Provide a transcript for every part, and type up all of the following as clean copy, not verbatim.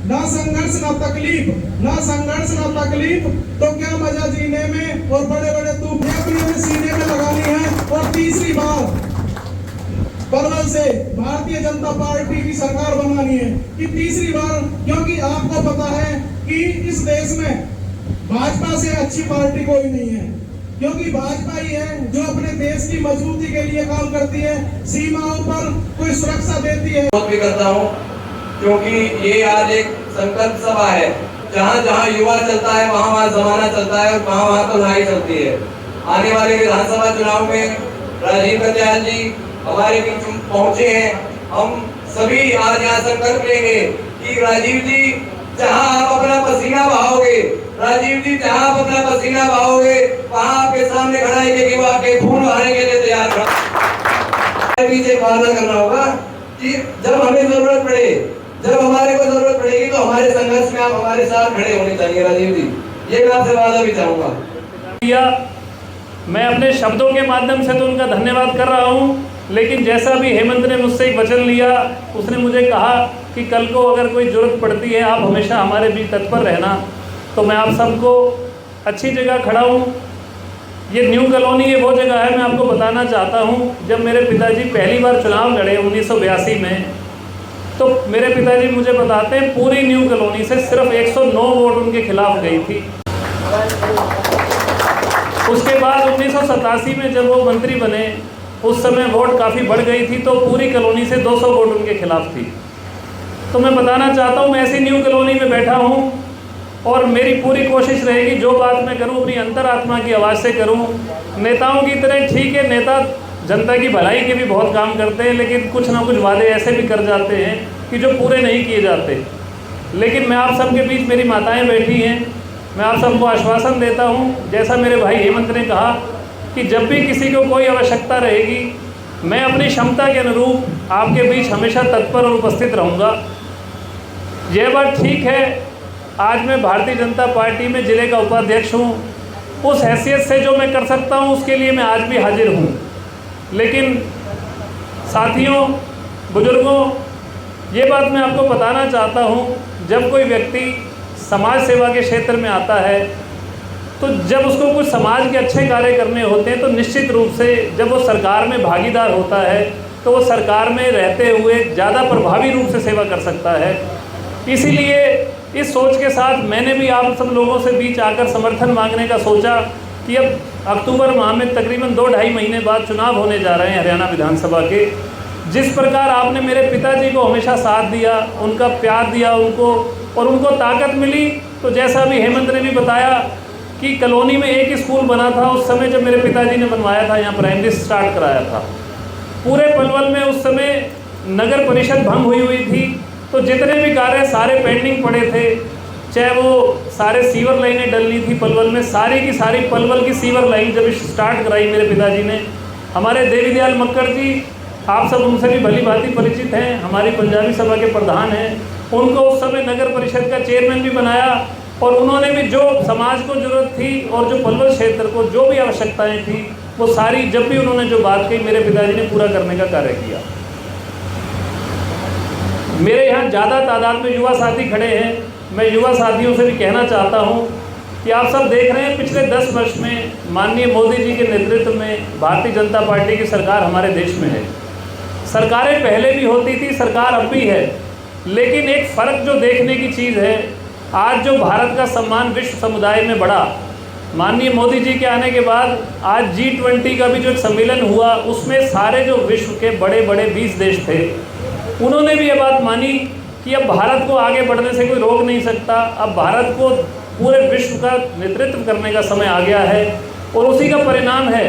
ना संघर्ष ना तकलीफ, ना संघर्ष ना तकलीफ, तो क्या मजा जीने में। और बड़े बड़े तूफान सीने में लगानी है। और तीसरी बार पलवल से भारतीय जनता पार्टी की सरकार बनानी है कि तीसरी बार, क्योंकि आपको पता है कि इस देश में भाजपा से अच्छी पार्टी कोई नहीं है, क्योंकि भाजपा ही है जो अपने देश की मजबूती के लिए काम करती है, सीमाओं पर कोई सुरक्षा देती है। बहुत भी करता हूँ क्योंकि ये आज एक संकल्प सभा है। जहाँ जहाँ युवा चलता है वहाँ वहाँ जमाना चलता है और वहाँ वहाँ तो लड़ाई चलती है। आने वाले विधानसभा चुनाव में राजीव कत्याल जी हमारे बीच पहुँचे हैं। हम सभी आज यहाँ संकल्प लेंगे कि राजीव जी जहाँ आप अपना पसीना बहाओगे, राजीव जी जहाँ आप अपना पसीना बहाओगे, वहाँ आपके सामने खड़ा है कि वो आपके खून बहाने के लिए तैयार खड़ा। पीछे वादा करना होगा कि जब हमें जरूरत पड़े, जब हमारे को जरूरत पड़ेगी तो हमारे संघर्ष में आप हमारे साथ खड़े होने चाहिए। राजीव जी, ये मैं आपसे वादा भी चाहूंगा। मैं अपने शब्दों के माध्यम से तो उनका धन्यवाद कर रहा हूँ, लेकिन जैसा भी हेमंत ने मुझसे एक वचन लिया, उसने मुझे कहा कि कल को अगर कोई ज़रूरत पड़ती है आप हमेशा हमारे बीच तत्पर रहना। तो मैं आप सबको अच्छी जगह खड़ा हूँ। ये न्यू कॉलोनी ये वो जगह है, मैं आपको बताना चाहता हूँ, जब मेरे पिताजी पहली बार चुनाव लड़े 1982 में, तो मेरे पिताजी मुझे बताते हैं पूरी न्यू कॉलोनी से सिर्फ 109 वोट उनके खिलाफ गई थी। उसके बाद 1987 में जब वो मंत्री बने, उस समय वोट काफ़ी बढ़ गई थी, तो पूरी कॉलोनी से 200 वोट उनके खिलाफ थी। तो मैं बताना चाहता हूँ, मैं ऐसी न्यू कॉलोनी में बैठा हूँ और मेरी पूरी कोशिश रहेगी जो बात मैं करूँ अपनी अंतरात्मा की आवाज़ से करूँ। नेताओं की तरह ठीक है, नेता जनता की भलाई के भी बहुत काम करते हैं, लेकिन कुछ ना कुछ वादे ऐसे भी कर जाते हैं कि जो पूरे नहीं किए जाते। लेकिन मैं आप सबके बीच, मेरी माताएं बैठी हैं, मैं आप सबको आश्वासन देता हूं, जैसा मेरे भाई हेमंत ने कहा कि जब भी किसी को कोई आवश्यकता रहेगी, मैं अपनी क्षमता के अनुरूप आपके बीच हमेशा तत्पर और उपस्थित रहूँगा। यह बात ठीक है, आज मैं भारतीय जनता पार्टी में ज़िले का उपाध्यक्ष हूँ। उस हैसियत से जो मैं कर सकता हूँ उसके लिए मैं आज भी हाजिर हूँ। लेकिन साथियों, बुजुर्गों, ये बात मैं आपको बताना चाहता हूँ, जब कोई व्यक्ति समाज सेवा के क्षेत्र में आता है, तो जब उसको कुछ समाज के अच्छे कार्य करने होते हैं, तो निश्चित रूप से जब वो सरकार में भागीदार होता है, तो वो सरकार में रहते हुए ज़्यादा प्रभावी रूप से सेवा कर सकता है। इसीलिए इस सोच के साथ मैंने भी आप सब लोगों से बीच आकर समर्थन मांगने का सोचा कि अब अक्टूबर माह में तकरीबन 2-2.5 महीने बाद चुनाव होने जा रहे हैं हरियाणा विधानसभा के। जिस प्रकार आपने मेरे पिताजी को हमेशा साथ दिया, उनका प्यार दिया उनको, और उनको ताकत मिली, तो जैसा भी हेमंत ने भी बताया कि कॉलोनी में एक स्कूल बना था उस समय जब मेरे पिताजी ने बनवाया था, यहाँ प्राइमरी स्टार्ट कराया था। पूरे पलवल में उस समय नगर परिषद भंग हुई थी, तो जितने भी कार्य सारे पेंडिंग पड़े थे, चाहे वो सारे सीवर लाइनें डलनी थी पलवल में, सारी की सारी पलवल की सीवर लाइन जब स्टार्ट कराई मेरे पिताजी ने। हमारे देवी दयाल मक्कड़ जी, आप सब उनसे भी भली भांति परिचित हैं, हमारी पंजाबी सभा के प्रधान हैं, उनको उस समय नगर परिषद का चेयरमैन भी बनाया, और उन्होंने भी जो समाज को ज़रूरत थी और जो पलवल क्षेत्र को जो भी आवश्यकताएँ थी, वो सारी जब भी उन्होंने जो बात कही मेरे पिताजी ने पूरा करने का कार्य किया। मेरे यहाँ ज़्यादा तादाद में युवा साथी खड़े हैं, मैं युवा साथियों से भी कहना चाहता हूँ कि आप सब देख रहे हैं पिछले 10 वर्ष में माननीय मोदी जी के नेतृत्व में भारतीय जनता पार्टी की सरकार हमारे देश में है। सरकारें पहले भी होती थी, सरकार अब भी है, लेकिन एक फ़र्क जो देखने की चीज़ है, आज जो भारत का सम्मान विश्व समुदाय में बढ़ा, माननीय मोदी जी के आने के बाद आज G20 का भी जो सम्मेलन हुआ, उसमें सारे जो विश्व के बड़े बड़े 20 देश थे, उन्होंने भी ये बात मानी कि अब भारत को आगे बढ़ने से कोई रोक नहीं सकता, अब भारत को पूरे विश्व का नेतृत्व करने का समय आ गया है। और उसी का परिणाम है,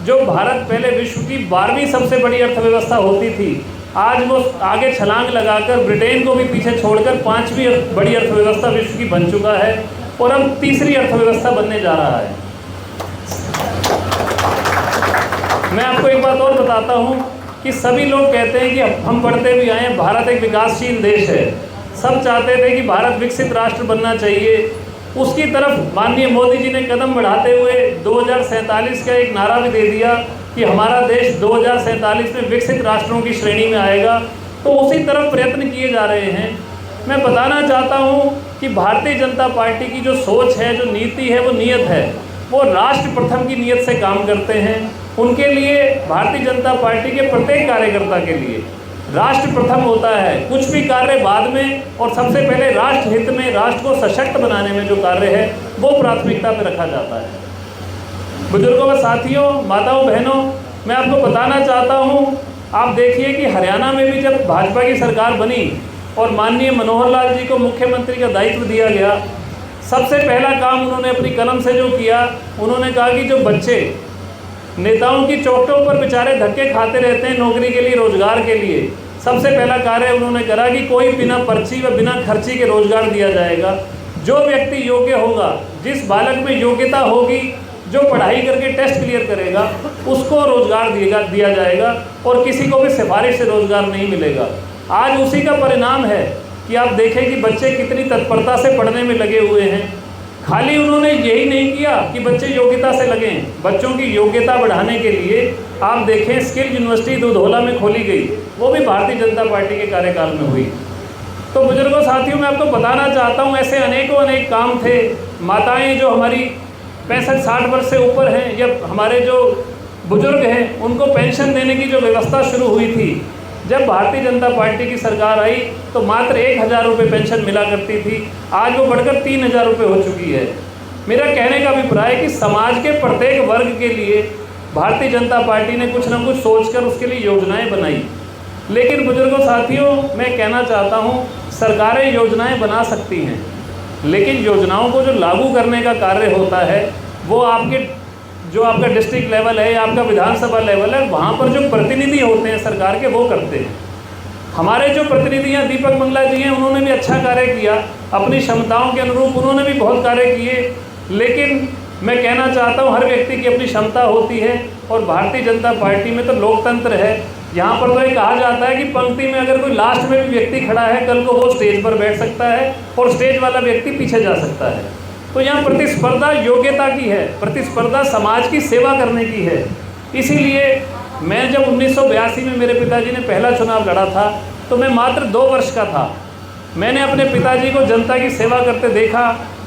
जो भारत पहले विश्व की 12वीं सबसे बड़ी अर्थव्यवस्था होती थी, आज वो आगे छलांग लगाकर ब्रिटेन को भी पीछे छोड़कर 5वीं बड़ी अर्थव्यवस्था विश्व की बन चुका है, और अब 3री अर्थव्यवस्था बनने जा रहा है। मैं आपको एक बात और बताता हूँ कि सभी लोग कहते हैं कि हम पढ़ते भी आए हैं, भारत एक विकासशील देश है, सब चाहते थे कि भारत विकसित राष्ट्र बनना चाहिए। उसकी तरफ माननीय मोदी जी ने कदम बढ़ाते हुए 2047 का एक नारा भी दे दिया कि हमारा देश 2047 में विकसित राष्ट्रों की श्रेणी में आएगा। तो उसी तरफ प्रयत्न किए जा रहे हैं। मैं बताना चाहता हूँ कि भारतीय जनता पार्टी की जो सोच है, जो नीति है, वो नीयत है, वो राष्ट्र प्रथम की नीयत से काम करते हैं। उनके लिए, भारतीय जनता पार्टी के प्रत्येक कार्यकर्ता के लिए राष्ट्र प्रथम होता है। कुछ भी कार्य बाद में और सबसे पहले राष्ट्र हित में, राष्ट्र को सशक्त बनाने में जो कार्य है वो प्राथमिकता पर रखा जाता है। बुजुर्गों व साथियों, माताओं बहनों, मैं आपको बताना चाहता हूँ, आप देखिए कि हरियाणा में भी जब भाजपा की सरकार बनी और माननीय मनोहर लाल जी को मुख्यमंत्री का दायित्व दिया गया, सबसे पहला काम उन्होंने अपनी कलम से जो किया, उन्होंने कहा कि जो बच्चे नेताओं की चौखटों पर बेचारे धक्के खाते रहते हैं नौकरी के लिए, रोजगार के लिए, सबसे पहला कार्य उन्होंने करा कि कोई बिना पर्ची व बिना खर्ची के रोजगार दिया जाएगा। जो व्यक्ति योग्य होगा, जिस बालक में योग्यता होगी, जो पढ़ाई करके टेस्ट क्लियर करेगा, उसको रोजगार दिया जाएगा और किसी को भी सिफारिश से रोजगार नहीं मिलेगा। आज उसी का परिणाम है कि आप देखें कि बच्चे कितनी तत्परता से पढ़ने में लगे हुए हैं। खाली उन्होंने यही नहीं किया कि बच्चे योग्यता से लगें, बच्चों की योग्यता बढ़ाने के लिए आप देखें स्किल यूनिवर्सिटी दुधौला में खोली गई, वो भी भारतीय जनता पार्टी के कार्यकाल में हुई। तो बुजुर्गों साथियों, मैं आपको बताना चाहता हूँ, ऐसे अनेक काम थे। माताएं जो हमारी 65-60 वर्ष से ऊपर हैं या हमारे जो बुजुर्ग हैं, उनको पेंशन देने की जो व्यवस्था शुरू हुई थी, जब भारतीय जनता पार्टी की सरकार आई तो मात्र 1,000 रुपये पेंशन मिला करती थी, आज वो बढ़कर 3,000 रुपये हो चुकी है। मेरा कहने का अभिप्राय है कि समाज के प्रत्येक वर्ग के लिए भारतीय जनता पार्टी ने कुछ न कुछ सोचकर उसके लिए योजनाएं बनाई। लेकिन बुजुर्गों साथियों, मैं कहना चाहता हूँ, सरकारें योजनाएं बना सकती हैं, लेकिन योजनाओं को जो लागू करने का कार्य होता है वो आपका डिस्ट्रिक्ट लेवल है या आपका विधानसभा लेवल है, वहाँ पर जो प्रतिनिधि होते हैं सरकार के, वो करते हैं। हमारे जो प्रतिनिधि हैं, दीपक मंगला जी हैं, उन्होंने भी अच्छा कार्य किया, अपनी क्षमताओं के अनुरूप उन्होंने भी बहुत कार्य किए। लेकिन मैं कहना चाहता हूँ, हर व्यक्ति की अपनी क्षमता होती है और भारतीय जनता पार्टी में तो लोकतंत्र है। यहाँ पर तो ये कहा जाता है कि पंक्ति में अगर कोई लास्ट में भी व्यक्ति खड़ा है, कल को वो स्टेज पर बैठ सकता है और स्टेज वाला व्यक्ति पीछे जा सकता है। तो यहाँ प्रतिस्पर्धा योग्यता की है, प्रतिस्पर्धा समाज की सेवा करने की है। इसीलिए मैं जब 1982 में मेरे पिताजी ने पहला चुनाव लड़ा था तो मैं मात्र 2 वर्ष का था। मैंने अपने पिताजी को जनता की सेवा करते देखा,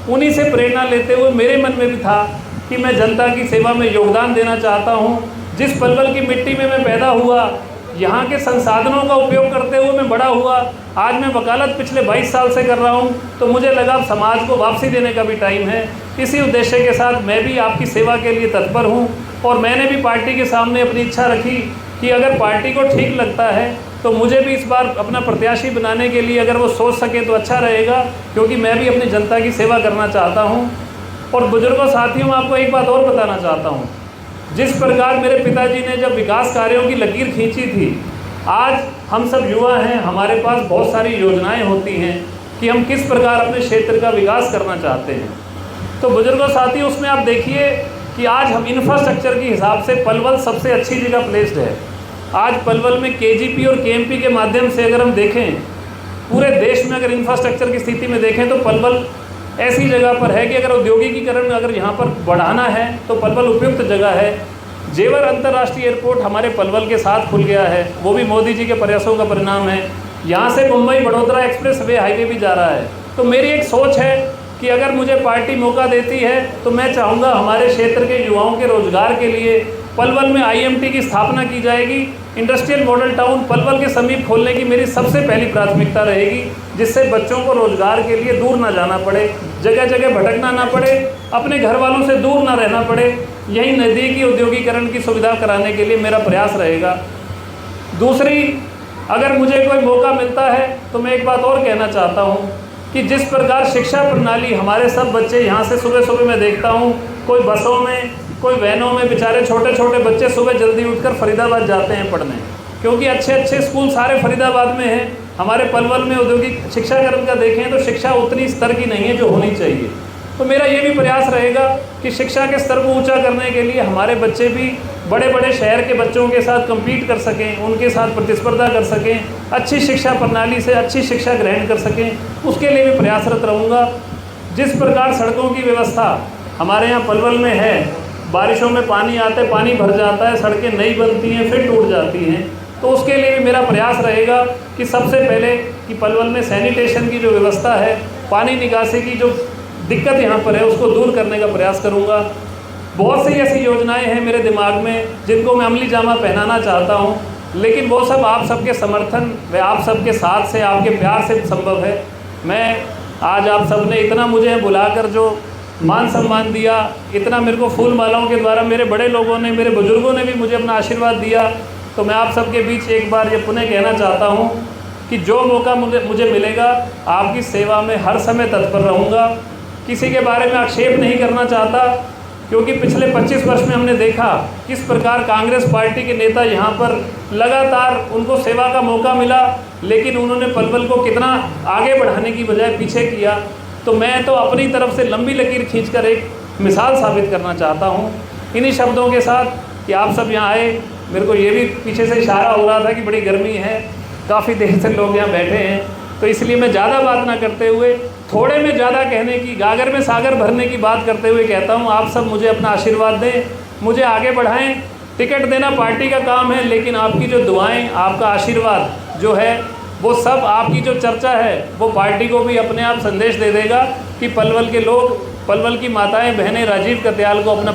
उन्हीं से प्रेरणा लेते हुए मेरे मन में भी था कि मैं जनता की सेवा में योगदान देना चाहता हूँ। जिस पलवल की मिट्टी में मैं पैदा हुआ, यहाँ के संसाधनों का उपयोग करते हुए मैं बड़ा हुआ, आज मैं वकालत पिछले 22 साल से कर रहा हूँ, तो मुझे लगा अब समाज को वापसी देने का भी टाइम है। इसी उद्देश्य के साथ मैं भी आपकी सेवा के लिए तत्पर हूँ और मैंने भी पार्टी के सामने अपनी इच्छा रखी कि अगर पार्टी को ठीक लगता है तो मुझे भी इस बार अपना प्रत्याशी बनाने के लिए अगर वो सोच सके तो अच्छा रहेगा, क्योंकि मैं भी अपनी जनता की सेवा करना चाहता हूँ। और बुजुर्गों साथियों, मैं आपको एक बात और बताना चाहता हूँ, जिस प्रकार मेरे पिताजी ने जब विकास कार्यों की लकीर खींची थी, आज हम सब युवा हैं, हमारे पास बहुत सारी योजनाएं होती हैं कि हम किस प्रकार अपने क्षेत्र का विकास करना चाहते हैं। तो बुजुर्गों साथियों, उसमें आप देखिए कि आज हम इंफ्रास्ट्रक्चर के हिसाब से पलवल सबसे अच्छी जगह प्लेस्ड है। आज पलवल में KGP और KMP के माध्यम से अगर हम देखें, पूरे देश में अगर इंफ्रास्ट्रक्चर की स्थिति में देखें तो पलवल ऐसी जगह पर है कि अगर औद्योगिकीकरण अगर यहाँ पर बढ़ाना है तो पलवल उपयुक्त जगह है। जेवर अंतर्राष्ट्रीय एयरपोर्ट हमारे पलवल के साथ खुल गया है, वो भी मोदी जी के प्रयासों का परिणाम है। यहाँ से Mumbai Baroda express way highway भी जा रहा है। तो मेरी एक सोच है कि अगर मुझे पार्टी मौका देती है तो मैं चाहूँगा हमारे क्षेत्र के युवाओं के रोजगार के लिए पलवल में IMT की स्थापना की जाएगी। इंडस्ट्रियल मॉडल टाउन पलवल के समीप खोलने की मेरी सबसे पहली प्राथमिकता रहेगी, जिससे बच्चों को रोजगार के लिए दूर ना जाना पड़े, जगह जगह भटकना ना पड़े, अपने घर वालों से दूर ना रहना पड़े। यही नज़दीकी औद्योगिकरण की सुविधा कराने के लिए मेरा प्रयास रहेगा। दूसरी, अगर मुझे कोई मौका मिलता है तो मैं एक बात और कहना चाहता हूँ कि जिस प्रकार शिक्षा प्रणाली, हमारे सब बच्चे यहाँ से सुबह सुबह मैं देखता हूँ, कोई बसों में, कोई वैनों में, बेचारे छोटे छोटे बच्चे सुबह जल्दी उठकर फरीदाबाद जाते हैं पढ़ने, क्योंकि अच्छे अच्छे स्कूल सारे फरीदाबाद में हैं। हमारे पलवल में औद्योगिक शिक्षाकरण का देखें तो शिक्षा उतनी स्तर की नहीं है जो होनी चाहिए। तो मेरा ये भी प्रयास रहेगा कि शिक्षा के स्तर को ऊंचा करने के लिए हमारे बच्चे भी बड़े बड़े शहर के बच्चों के साथ कम्पीट कर सकें, उनके साथ प्रतिस्पर्धा कर सकें, अच्छी शिक्षा प्रणाली से अच्छी शिक्षा ग्रहण कर सकें, उसके लिए भी प्रयासरत रहूँगा। जिस प्रकार सड़कों की व्यवस्था हमारे यहाँ पलवल में है, बारिशों में पानी आता है, पानी भर जाता है, सड़कें नहीं बनती हैं, फिर टूट जाती हैं, तो उसके लिए भी मेरा प्रयास रहेगा कि सबसे पहले कि पलवल में सैनिटेशन की जो व्यवस्था है, पानी निकासी की जो दिक्कत यहाँ पर है, उसको दूर करने का प्रयास करूँगा। बहुत सी ऐसी योजनाएं हैं मेरे दिमाग में जिनको मैं अमली जामा पहनाना चाहता हूँ, लेकिन वो सब आप सबके समर्थन व आप सबके साथ से, आपके प्यार से संभव है। मैं आज आप सब ने इतना मुझे बुलाकर जो मान सम्मान दिया, इतना मेरे को फूल मालाओं के द्वारा मेरे बड़े लोगों ने, मेरे बुजुर्गों ने भी मुझे अपना आशीर्वाद दिया, तो मैं आप सबके बीच एक बार ये पुनः कहना चाहता हूँ कि जो मौका मुझे मिलेगा, आपकी सेवा में हर समय तत्पर रहूँगा। किसी के बारे में आक्षेप नहीं करना चाहता, क्योंकि पिछले 25 वर्ष में हमने देखा किस प्रकार कांग्रेस पार्टी के नेता यहाँ पर लगातार उनको सेवा का मौका मिला, लेकिन उन्होंने पलवल को कितना आगे बढ़ाने की बजाय पीछे किया। तो मैं तो अपनी तरफ से लंबी लकीर खींचकर एक मिसाल साबित करना चाहता हूँ इन्हीं शब्दों के साथ कि आप सब यहाँ आए। मेरे को ये भी पीछे से इशारा हो रहा था कि बड़ी गर्मी है, काफ़ी देर से लोग यहाँ बैठे हैं, तो इसलिए मैं ज़्यादा बात ना करते हुए, थोड़े में ज़्यादा कहने की, गागर में सागर भरने की बात करते हुए कहता हूँ, आप सब मुझे अपना आशीर्वाद दें, मुझे आगे बढ़ाएं। टिकट देना पार्टी का काम है, लेकिन आपकी जो दुआएं, आपका आशीर्वाद जो है, वो सब, आपकी जो चर्चा है, वो पार्टी को भी अपने आप संदेश दे देगा कि पलवल के लोग, पलवल की माताएं बहनें राजीव कत्याल को अपना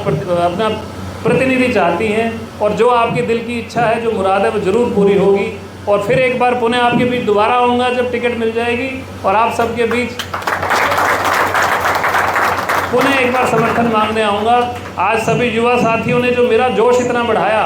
प्रतिनिधि चाहती हैं, और जो आपके दिल की इच्छा है, जो मुराद है, वो ज़रूर पूरी होगी। और फिर एक बार पुनः आपके बीच दोबारा आऊँगा जब टिकट मिल जाएगी, और आप सबके बीच पुनः एक बार समर्थन मांगने आऊँगा। आज सभी युवा साथियों ने जो मेरा जोश इतना बढ़ाया,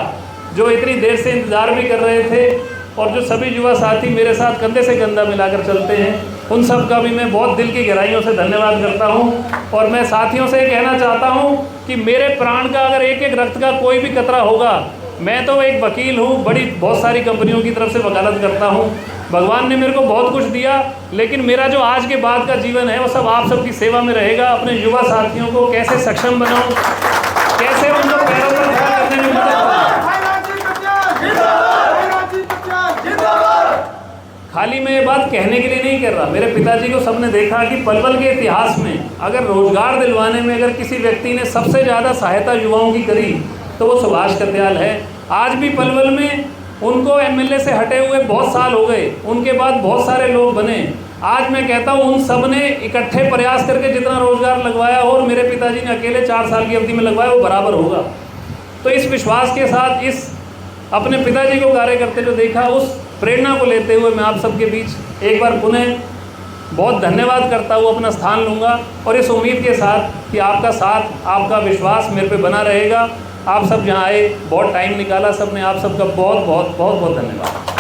जो इतनी देर से इंतज़ार भी कर रहे थे, और जो सभी युवा साथी मेरे साथ कंधे से कंधा मिलाकर चलते हैं, उन सब का भी मैं बहुत दिल की गहराइयों से धन्यवाद करता हूं। और मैं साथियों से कहना चाहता हूं कि मेरे प्राण का अगर एक एक रक्त का कोई भी कतरा होगा, मैं तो एक वकील हूं, बहुत सारी कंपनियों की तरफ से वकालत करता हूं। भगवान ने मेरे को बहुत कुछ दिया, लेकिन मेरा जो आज के बाद का जीवन है वो सब आप सबकी सेवा में रहेगा। अपने युवा साथियों को कैसे सक्षम बनाऊं, कैसे उनको पैरों पर खड़ा करने में मदद करूं। खाली मैं ये बात कहने के लिए नहीं कर रहा। मेरे पिताजी को सबने देखा कि पलवल के इतिहास में अगर रोजगार दिलवाने में अगर किसी व्यक्ति ने सबसे ज़्यादा सहायता युवाओं की करी, तो वो सुभाष कत्याल है। आज भी पलवल में उनको एमएलए से हटे हुए बहुत साल हो गए, उनके बाद बहुत सारे लोग बने। आज मैं कहता हूँ उन सब ने इकट्ठे प्रयास करके जितना रोजगार लगवाया और मेरे पिताजी ने अकेले 4 साल की अवधि में लगवाया, वो बराबर होगा। तो इस विश्वास के साथ, इस अपने पिताजी को कार्य करते जो देखा, उस प्रेरणा को लेते हुए मैं आप सबके बीच एक बार पुनः बहुत धन्यवाद करता हूँ, अपना स्थान लूँगा, और इस उम्मीद के साथ कि आपका साथ, आपका विश्वास मेरे पे बना रहेगा। आप सब जहाँ आए, बहुत टाइम निकाला सबने, आप सबका बहुत बहुत बहुत बहुत धन्यवाद।